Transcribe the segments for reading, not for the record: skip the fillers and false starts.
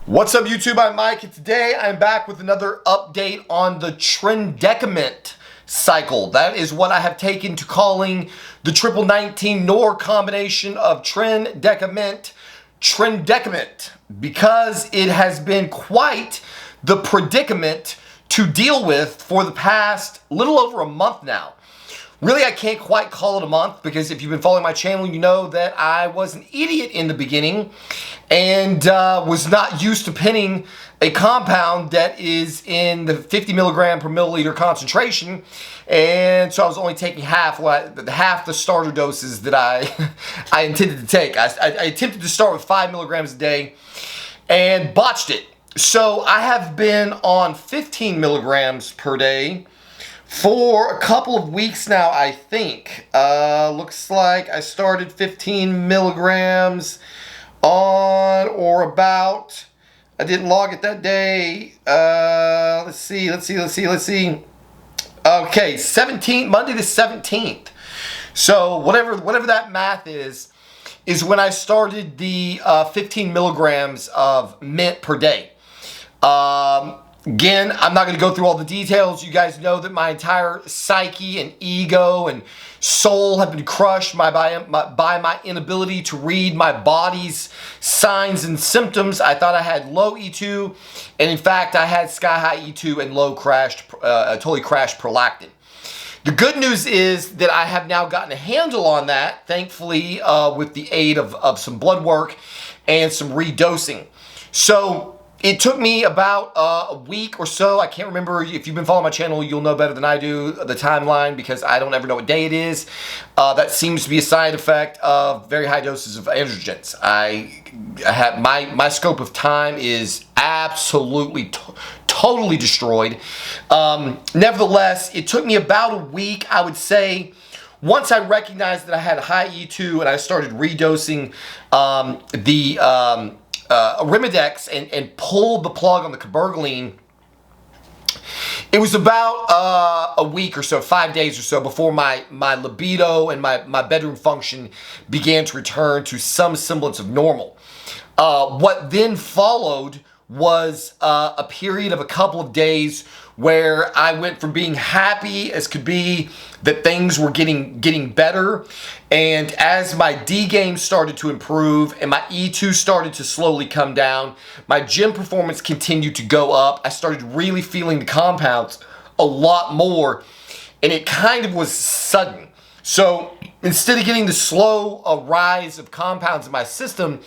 What's up YouTube, I'm Mike, and today I'm back with another update on the Trendecament cycle. That is what I have taken to calling the triple 19 nor combination of Tren, Deca, Ment, Trendecament, because it has been quite the predicament to deal with for the past little over a month now. Really, I can't quite call it a month because if you've been following my channel, you know that I was an idiot in the beginning and was not used to pinning a compound that is in the 50 milligram per milliliter concentration. And so I was only taking half the starter doses that I intended to take. I attempted to start with 5 milligrams a day and botched it. So I have been on 15 milligrams per day for a couple of weeks now, I think. Looks like I started 15 milligrams on or about, I didn't log it that day. Let's see. Okay, Monday the 17th. So whatever that math is when I started the 15 milligrams of Ment per day. Again, I'm not going to go through all the details. You guys know that my entire psyche and ego and soul have been crushed by my inability to read my body's signs and symptoms. I thought I had low E2, and in fact, I had sky-high E2 and totally crashed prolactin. The good news is that I have now gotten a handle on that, thankfully, with the aid of some blood work and some redosing. So it took me about a week or so. I can't remember. If you've been following my channel, you'll know better than I do the timeline because I don't ever know what day it is. That seems to be a side effect of very high doses of androgens. I have my scope of time is absolutely totally destroyed. Nevertheless, it took me about a week, I would say. Once I recognized that I had high E2 and I started redosing Arimidex and pulled the plug on the cabergoline, it was about a week or so, 5 days or so before my libido and my bedroom function began to return to some semblance of normal. What then followed was a period of a couple of days where I went from being happy as could be that things were getting better, and as my D game started to improve and my E2 started to slowly come down, my gym performance continued to go up. I started really feeling the compounds a lot more, and it kind of was sudden. So instead of getting the slow rise of compounds in my system,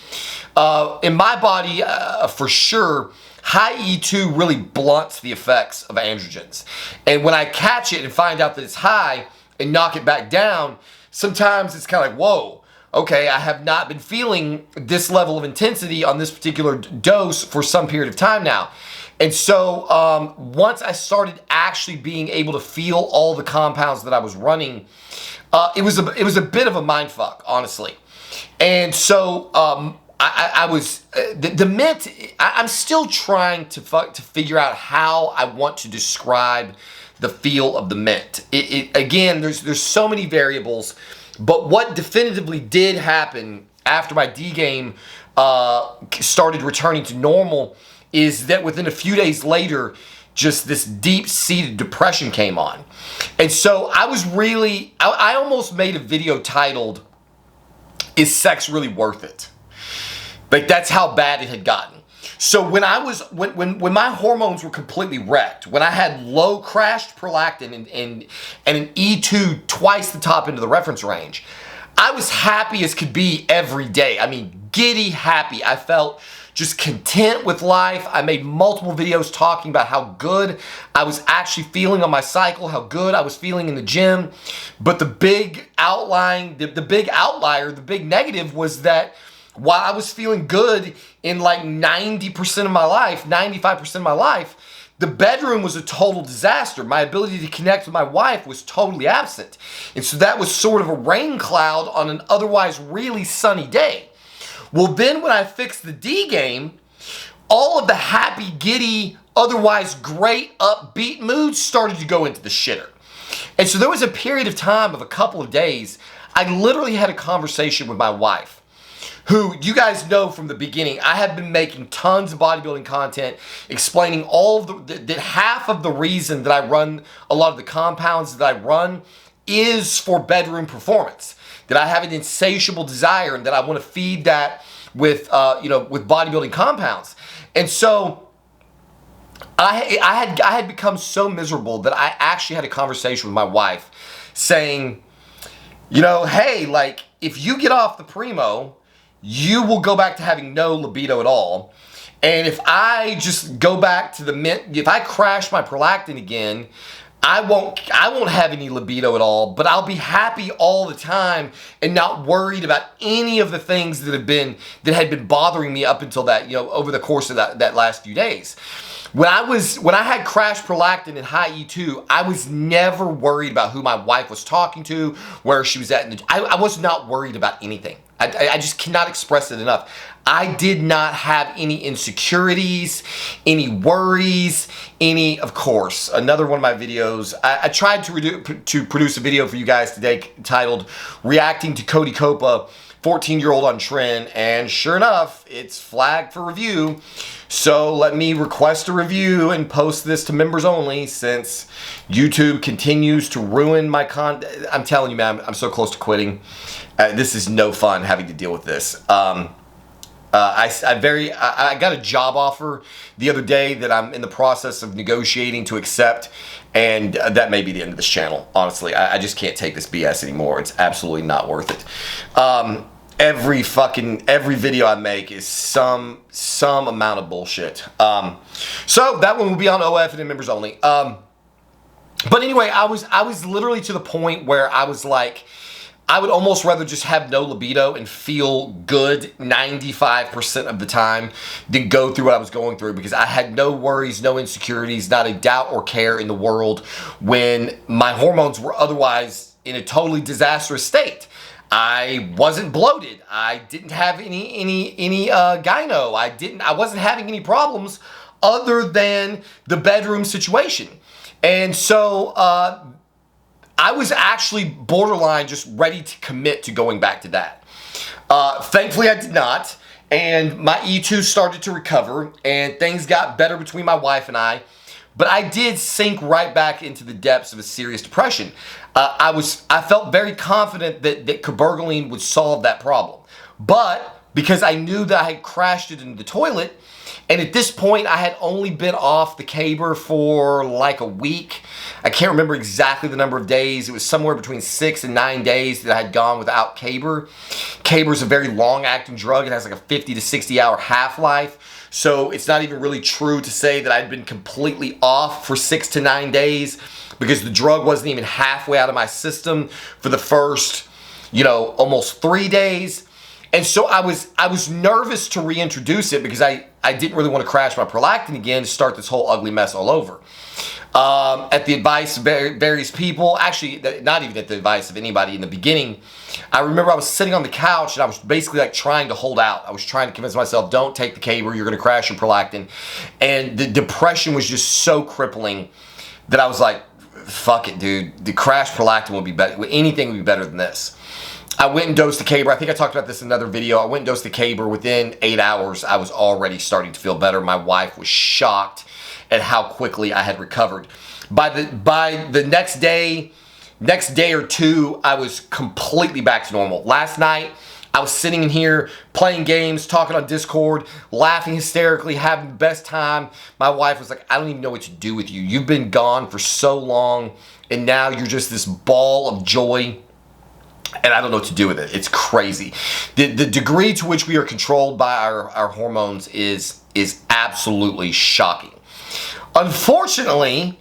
in my body, for sure, high E2 really blunts the effects of androgens. And when I catch it and find out that it's high and knock it back down, sometimes it's kind of like, whoa, okay, I have not been feeling this level of intensity on this particular dose for some period of time now. And so once I started actually being able to feel all the compounds that I was running, it was a bit of a mindfuck, honestly. And so I was the Ment. I'm still trying to figure out how I want to describe the feel of the Ment. Again, there's so many variables, but what definitively did happen after my D game started returning to normal is that within a few days later, just this deep-seated depression came on. And so I was really, I almost made a video titled, "Is Sex Really Worth It?" Like, that's how bad it had gotten. So when my hormones were completely wrecked, when I had low crashed prolactin and an E2 twice the top end of the reference range, I was happy as could be every day. I mean, giddy happy. I felt just content with life. I made multiple videos talking about how good I was actually feeling on my cycle, how good I was feeling in the gym. But the big outlier, the big negative was that while I was feeling good in like 90% of my life, 95% of my life, the bedroom was a total disaster. My ability to connect with my wife was totally absent. And so that was sort of a rain cloud on an otherwise really sunny day. Well, then when I fixed the D game, all of the happy, giddy, otherwise great, upbeat moods started to go into the shitter. And so there was a period of time of a couple of days, I literally had a conversation with my wife who you guys know from the beginning, I have been making tons of bodybuilding content explaining all of that half of the reason that I run a lot of the compounds that I run is for bedroom performance. That I have an insatiable desire and that I want to feed that with with bodybuilding compounds. And so I had become so miserable that I actually had a conversation with my wife saying, hey, like, if you get off the Primo, you will go back to having no libido at all. And if I just go back to the Ment, if I crash my prolactin again, I won't have any libido at all, but I'll be happy all the time and not worried about any of the things that had been bothering me up until that, over the course of that last few days. When I had crash prolactin and high E2, I was never worried about who my wife was talking to, where she was at. I was not worried about anything. I just cannot express it enough. I did not have any insecurities, any worries, of course, another one of my videos. I tried to produce a video for you guys today titled Reacting to Cody Copa, 14-year-old on Tren, and sure enough, it's flagged for review. So let me request a review and post this to members only, since YouTube continues to ruin my content. I'm telling you, man, I'm so close to quitting. This is no fun having to deal with this. I got a job offer the other day that I'm in the process of negotiating to accept, and that may be the end of this channel. Honestly, I just can't take this BS anymore. It's absolutely not worth it. Every video I make is some amount of bullshit. So that one will be on OF and in members only. But anyway, I was literally to the point where I was like, I would almost rather just have no libido and feel good 95% of the time than go through what I was going through, because I had no worries, no insecurities, not a doubt or care in the world when my hormones were otherwise in a totally disastrous state. I wasn't bloated. I didn't have any gyno. I wasn't having any problems other than the bedroom situation. And so I was actually borderline just ready to commit to going back to that. Thankfully, I did not, and my E2 started to recover, and things got better between my wife and I, but I did sink right back into the depths of a serious depression. I felt very confident that cabergoline would solve that problem, but because I knew that I had crashed it in the toilet, and at this point, I had only been off the Caber for like a week. I can't remember exactly the number of days. It was somewhere between 6 and 9 days that I had gone without Caber. Caber is a very long-acting drug. It has like a 50 to 60-hour half-life. So it's not even really true to say that I'd been completely off for 6 to 9 days, because the drug wasn't even halfway out of my system for the first, almost 3 days. And so I was nervous to reintroduce it, because I didn't really want to crash my prolactin again to start this whole ugly mess all over. At the advice of various people, actually not even at the advice of anybody in the beginning, I remember I was sitting on the couch and I was basically like trying to hold out. I was trying to convince myself, don't take the Caber, you're going to crash your prolactin. And the depression was just so crippling that I was like, fuck it, dude. The crash prolactin would be better. Anything would be better than this. I went and dosed the Caber. I think I talked about this in another video. I went and dosed the Caber. Within 8 hours, I was already starting to feel better. My wife was shocked at how quickly I had recovered. By the next day or two, I was completely back to normal. Last night, I was sitting in here playing games, talking on Discord, laughing hysterically, having the best time. My wife was like, I don't even know what to do with you. You've been gone for so long, and now you're just this ball of joy. And I don't know what to do with it. It's crazy. The degree to which we are controlled by our hormones is absolutely shocking. Unfortunately,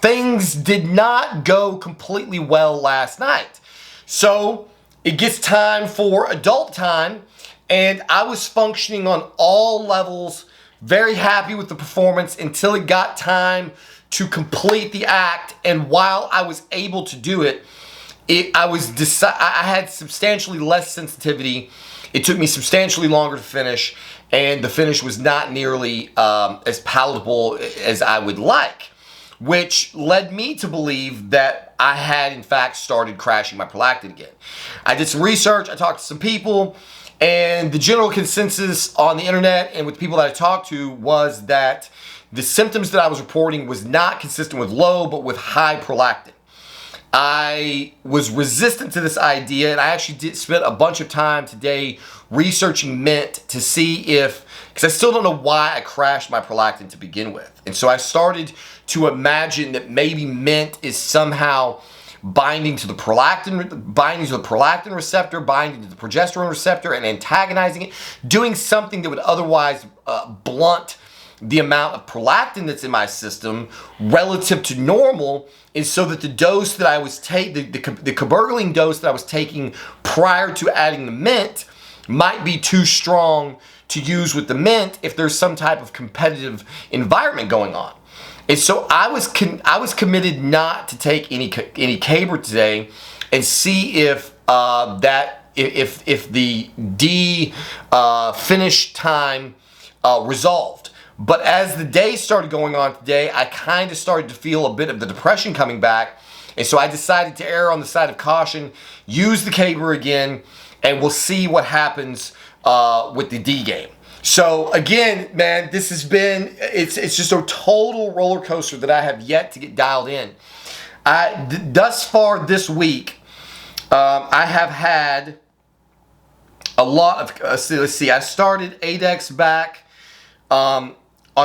things did not go completely well last night. So it gets time for adult time, and I was functioning on all levels, very happy with the performance until it got time to complete the act. And while I was able to do it, I had substantially less sensitivity. It took me substantially longer to finish, and the finish was not nearly as palatable as I would like, which led me to believe that I had, in fact, started crashing my prolactin again. I did some research. I talked to some people, And the general consensus on the internet and with people that I talked to was that the symptoms that I was reporting was not consistent with low, but with high prolactin. I was resistant to this idea, and I actually did spend a bunch of time today researching Ment to see if, because I still don't know why I crashed my prolactin to begin with. And so I started to imagine that maybe Ment is somehow binding to the prolactin receptor, binding to the progesterone receptor, and antagonizing it, doing something that would otherwise blunt the amount of prolactin that's in my system relative to normal, is so that the dose that I was taking, the cabergoline dose that I was taking prior to adding the Ment, might be too strong to use with the Ment if there's some type of competitive environment going on. And so I was committed not to take any caber today, and see if if the finish time resolved. But as the day started going on today, I kind of started to feel a bit of the depression coming back. And so I decided to err on the side of caution, use the caber again, and we'll see what happens with the D game. So again, man, this has been, it's just a total roller coaster that I have yet to get dialed in. Thus far this week, I have had a lot of, let's see, I started ADEX back on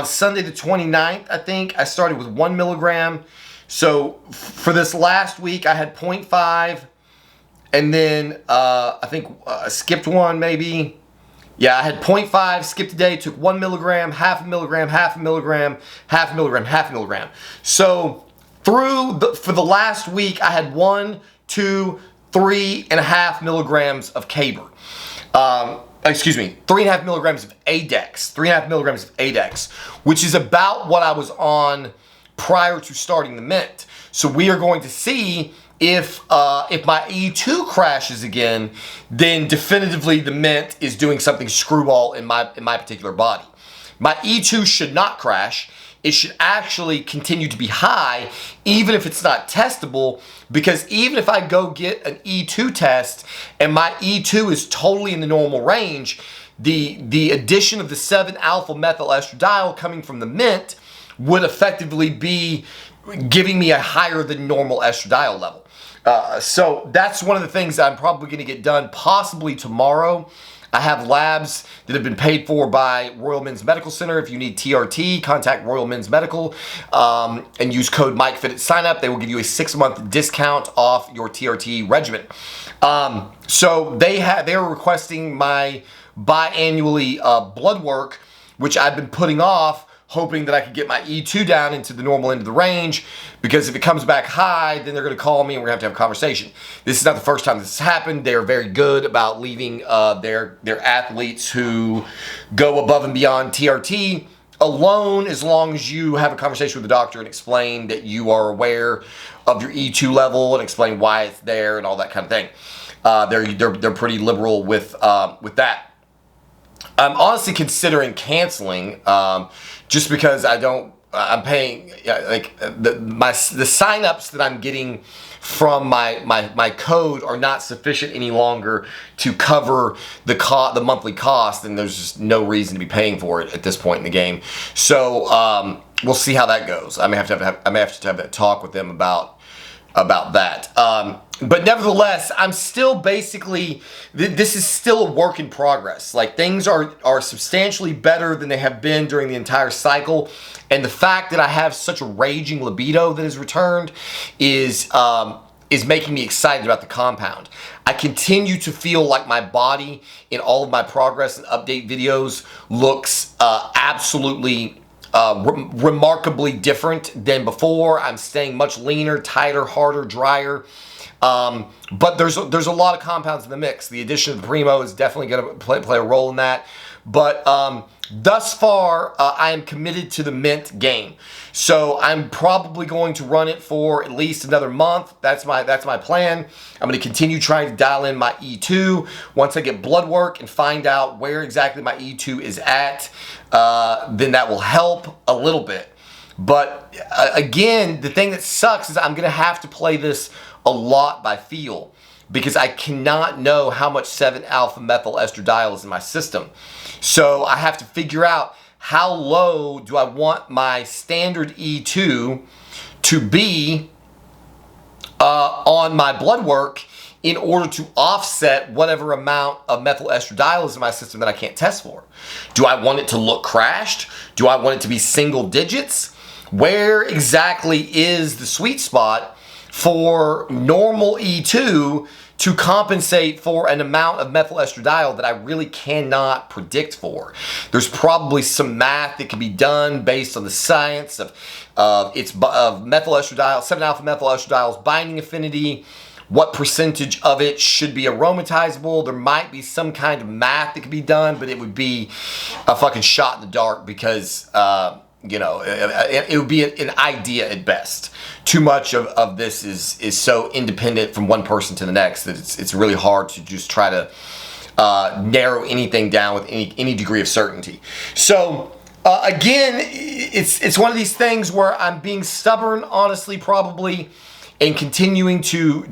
Sunday the 29th, I think. I started with 1 milligram. So for this last week, I had 0.5, and then I think I skipped one maybe. Yeah, I had 0.5, skipped a day, took 1 milligram, half a milligram, half a milligram, half a milligram, half a milligram. So for the last week, I had 1, 2, 3.5 milligrams of caber. Excuse me, 3.5 milligrams of ADEX, 3.5 milligrams of ADEX, which is about what I was on prior to starting the Ment. So we are going to see if my E2 crashes again, then definitively the Ment is doing something screwball in my particular body. My E2 should not crash. It should actually continue to be high, even if it's not testable, because even if I go get an E2 test and my E2 is totally in the normal range, the addition of the 7-alpha-methyl estradiol coming from the Ment would effectively be giving me a higher than normal estradiol level. So that's one of the things that I'm probably going to get done possibly tomorrow. I have labs that have been paid for by Royal Men's Medical Center. If you need TRT, contact Royal Men's Medical and use code MikeFit at sign up. They will give you a 6-month discount off your TRT regimen. So they are requesting my biannually blood work, which I've been putting off, hoping that I could get my E2 down into the normal end of the range, because if it comes back high, then they're going to call me and we're going to have a conversation. This is not the first time this has happened. They are very good about leaving their athletes who go above and beyond TRT alone, as long as you have a conversation with the doctor and explain that you are aware of your E2 level and explain why it's there and all that kind of thing. They're pretty liberal with that. I'm honestly considering canceling, just because I'm paying, like the signups that I'm getting from my code are not sufficient any longer to cover the monthly cost, and there's just no reason to be paying for it at this point in the game. So we'll see how that goes. I may have to have that talk with them about that. But nevertheless, I'm still basically, this is still a work in progress. Like, things are substantially better than they have been during the entire cycle. And the fact that I have such a raging libido that has returned is making me excited about the compound. I continue to feel like my body in all of my progress and update videos looks absolutely remarkably different than before. I'm staying much leaner, tighter, harder, drier. But there's a lot of compounds in the mix. The addition of the Primo is definitely going to play a role in that. But thus far, I am committed to the Ment game. So I'm probably going to run it for at least another month. That's my plan. I'm going to continue trying to dial in my E2. Once I get blood work and find out where exactly my E2 is at, then that will help a little bit. But again, the thing that sucks is I'm going to have to play this a lot by feel, because I cannot know how much 7-alpha methyl estradiol is in my system. So I have to figure out how low do I want my standard E2 to be on my blood work in order to offset whatever amount of methyl estradiol is in my system that I can't test for. Do I want it to look crashed? Do I want it to be single digits? Where exactly is the sweet spot for normal E2 to compensate for an amount of methyl estradiol that I really cannot predict for? There's probably some math that can be done based on the science of methyl estradiol, 7-alpha methyl estradil's binding affinity, what percentage of it should be aromatizable. There might be some kind of math that could be done, but it would be a fucking shot in the dark because, it would be an idea at best. Too much of this is so independent from one person to the next that it's really hard to just try to narrow anything down with any degree of certainty. So again, it's one of these things where I'm being stubborn, honestly, probably, and continuing to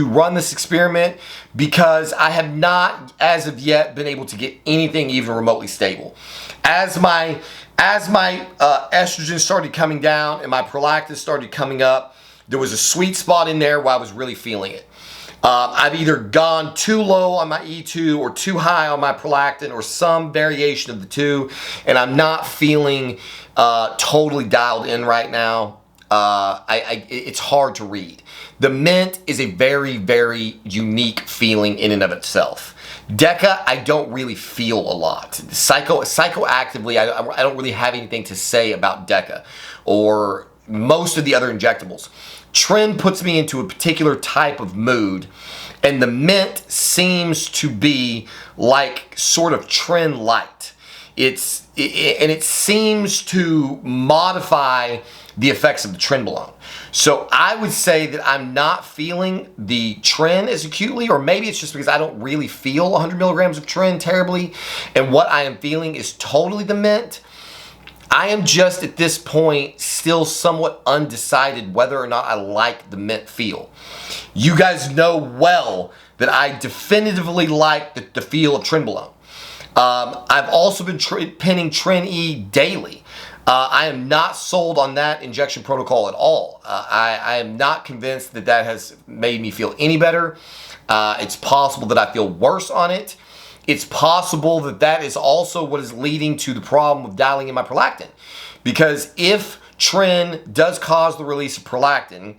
run this experiment because I have not, as of yet, been able to get anything even remotely stable. As my estrogen started coming down and my prolactin started coming up, there was a sweet spot in there where I was really feeling it. I've either gone too low on my E2 or too high on my prolactin or some variation of the two, and I'm not feeling totally dialed in right now. It's hard to read. The Ment is a very, very unique feeling in and of itself. Deca, I don't really feel a lot. Psychoactively, I don't really have anything to say about Deca or most of the other injectables. Tren puts me into a particular type of mood, and the Ment seems to be like sort of Tren light. It seems to modify the effects of the Trendolone. So I would say that I'm not feeling the Tren as acutely, or maybe it's just because I don't really feel 100 milligrams of Tren terribly, and what I am feeling is totally the Ment. I am just at this point still somewhat undecided whether or not I like the Ment feel. You guys know well that I definitively like the feel of Trendolone. I've also been penning Tren E daily. I am not sold on that injection protocol at all. I am not convinced that has made me feel any better. It's possible that I feel worse on it. It's possible that is also what is leading to the problem of dialing in my prolactin. Because if Tren does cause the release of prolactin,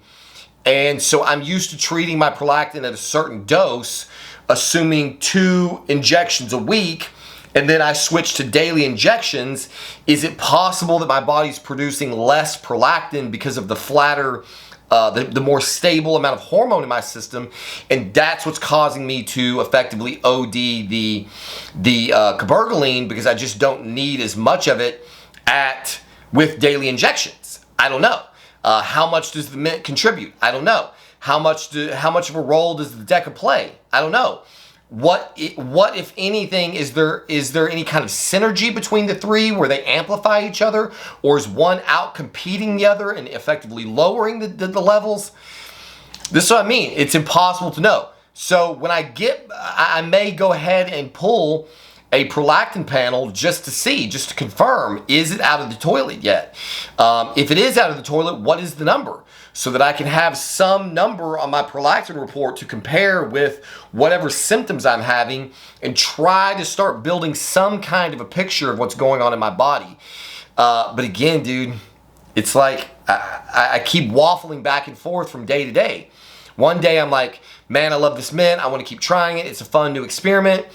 and so I'm used to treating my prolactin at a certain dose, assuming 2 injections a week, and then I switch to daily injections, is it possible that my body's producing less prolactin because of the flatter, the more stable amount of hormone in my system, and that's what's causing me to effectively OD the cabergoline because I just don't need as much of it with daily injections? I don't know. How much does the Ment contribute? I don't know. How much of a role does the Deca play? I don't know. What if anything, is there any kind of synergy between the three where they amplify each other, or is one out competing the other and effectively lowering the levels? This is what I mean. It's impossible to know. So when I may go ahead and pull a prolactin panel just to confirm, is it out of the toilet yet? If it is out of the toilet, what is the number? So that I can have some number on my prolactin report to compare with whatever symptoms I'm having and try to start building some kind of a picture of what's going on in my body. But again, dude, it's like I keep waffling back and forth from day to day. One day I'm like, man, I love this Ment. I want to keep trying it. It's a fun new experiment.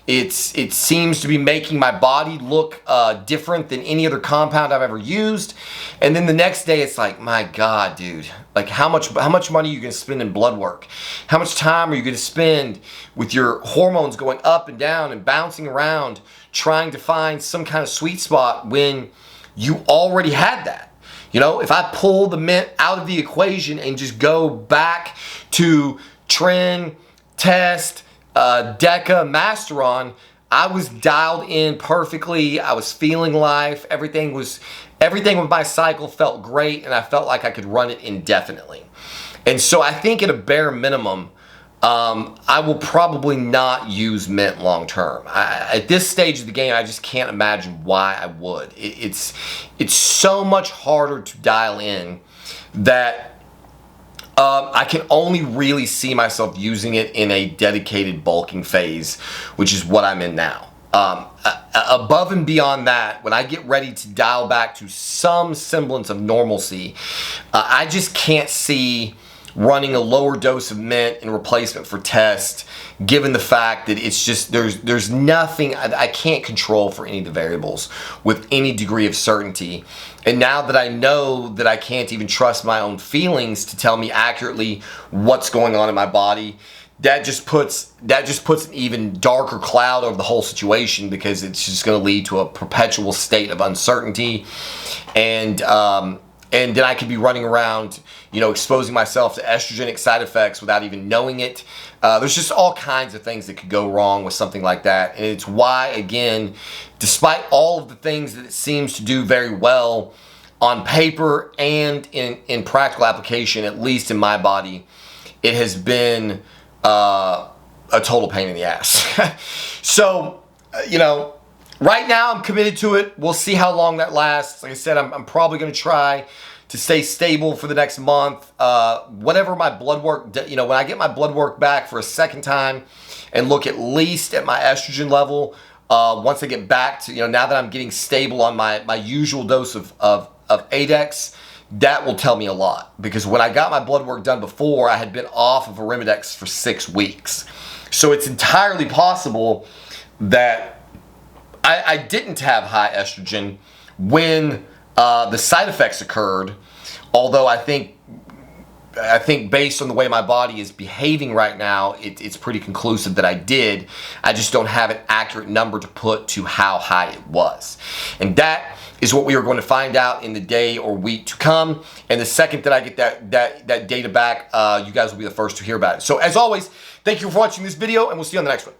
It seems to be making my body look different than any other compound I've ever used. And then the next day it's like, my God, dude, like how much money are you going to spend in blood work? How much time are you going to spend with your hormones going up and down and bouncing around trying to find some kind of sweet spot when you already had that? You know, if I pull the Ment out of the equation and just go back to Tren, Test, Deca, Masteron, I was dialed in perfectly. I was feeling life. Everything with my cycle felt great, and I felt like I could run it indefinitely. And so I think at a bare minimum, I will probably not use Ment long term. At this stage of the game, I just can't imagine why I would. It's so much harder to dial in that I can only really see myself using it in a dedicated bulking phase, which is what I'm in now. Above and beyond that, when I get ready to dial back to some semblance of normalcy, I just can't see running a lower dose of Ment in replacement for test, given the fact that it's just, there's nothing, I can't control for any of the variables with any degree of certainty. And now that I know that I can't even trust my own feelings to tell me accurately what's going on in my body, that just puts an even darker cloud over the whole situation, because it's just going to lead to a perpetual state of uncertainty. And then I could be running around, exposing myself to estrogenic side effects without even knowing it. There's just all kinds of things that could go wrong with something like that. And it's why, again, despite all of the things that it seems to do very well on paper and in practical application, at least in my body, it has been a total pain in the ass. So, right now I'm committed to it. We'll see how long that lasts. Like I said, I'm probably going to try to stay stable for the next month. Whatever my blood work, when I get my blood work back for a second time and look at least at my estrogen level, once I get back to, now that I'm getting stable on my usual dose of Adex, that will tell me a lot. Because when I got my blood work done before, I had been off of Arimidex for 6 weeks. So it's entirely possible that I didn't have high estrogen when the side effects occurred, although I think based on the way my body is behaving right now, it's pretty conclusive that I did. I just don't have an accurate number to put to how high it was. And that is what we are going to find out in the day or week to come. And the second that I get that data back, you guys will be the first to hear about it. So as always, thank you for watching this video, and we'll see you on the next one.